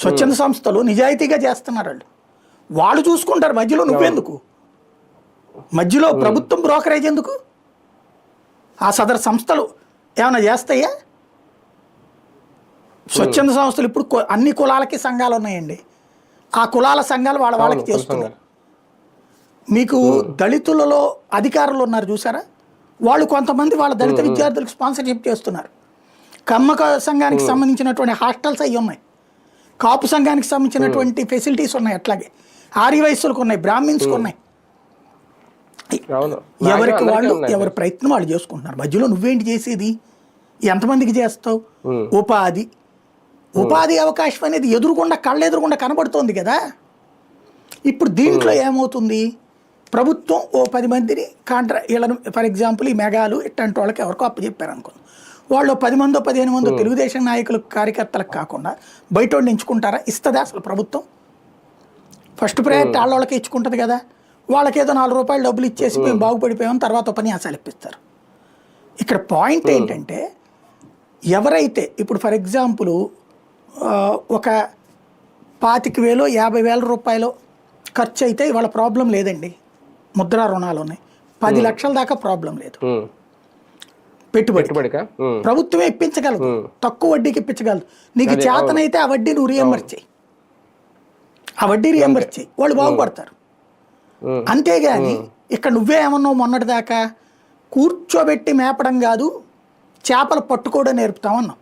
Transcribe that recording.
స్వచ్ఛంద సంస్థలు నిజాయితీగా చేస్తున్నారు వాళ్ళు. వాళ్ళు చూసుకుంటారు, మధ్యలో నువ్వెందుకు? మధ్యలో ప్రభుత్వం బ్రోకరేజ్ ఎందుకు? ఆ సదరు సంస్థలు ఏమైనా చేస్తాయా? స్వచ్ఛంద సంస్థలు ఇప్పుడు అన్ని కులాలకి సంఘాలు ఉన్నాయండి. ఆ కులాల సంఘాలు వాళ్ళకి చేస్తున్నారు. మీకు దళితులలో అధికారులు ఉన్నారు చూసారా, వాళ్ళు కొంతమంది వాళ్ళ దళిత విద్యార్థులకు స్పాన్సర్షిప్ చేస్తున్నారు. కమ్మ సంఘానికి సంబంధించినటువంటి హాస్టల్స్ అవి ఉన్నాయి, కాపు సంఘానికి సంబంధించినటువంటి ఫెసిలిటీస్ ఉన్నాయి, అట్లాగే ఆర్యవైశ్యులకు ఉన్నాయి, బ్రాహ్మిన్స్కి ఉన్నాయి. ఎవరికి వాళ్ళు ఎవరి ప్రయత్నం వాళ్ళు చేసుకుంటున్నారు. మధ్యలో నువ్వేంటి చేసేది? ఎంతమందికి చేస్తావు? ఉపాధి అవకాశం అనేది ఎదురుగుండా కళ్ళెదురుగుండా కనబడుతోంది కదా. ఇప్పుడు దీంట్లో ఏమవుతుంది, ప్రభుత్వం ఓ 10 మందిని వీళ్ళను ఫర్ ఎగ్జాంపుల్ ఈ మెగాలు ఇట్లాంటి వాళ్ళకి ఎవరికో అప్పచెప్పారు అనుకో, వాళ్ళు 10 మందో 15 మందో తెలుగుదేశం నాయకులకు కార్యకర్తలకు కాకుండా బయట వాళ్ళు ఎంచుకుంటారా? ఇస్తుందా అసలు ప్రభుత్వం? ఫస్ట్ ప్రయారిటీ వాళ్ళకి ఇచ్చుకుంటుంది కదా. వాళ్ళకేదో 4 రూపాయలు డబ్బులు ఇచ్చేసి మేము బాగుపడిపోయామని తర్వాత ఉపన్యాసాలు ఇప్పిస్తారు. ఇక్కడ పాయింట్ ఏంటంటే, ఎవరైతే ఇప్పుడు ఫర్ ఎగ్జాంపుల్ ఒక 25,000 50,000 రూపాయలు ఖర్చు అయితే వాళ్ళ ప్రాబ్లం లేదండి. ముద్రా రుణాలు ఉన్నాయి, 10 లక్షల దాకా ప్రాబ్లం లేదు. పెట్టుబడి ప్రభుత్వమే ఇప్పించగలదు, తక్కువ వడ్డీకి ఇప్పించగలదు. నీకు చేతనైతే ఆ వడ్డీ నువ్వు రియంబర్స్ చేయి, వాళ్ళు బాగుపడతారు. అంతేగాని ఇక్కడ నువ్వే ఏమన్నావు మొన్నటిదాకా, కూర్చోబెట్టి మేపడం కాదు చేపలు పట్టుకోవడం నేర్పుతామన్నావు.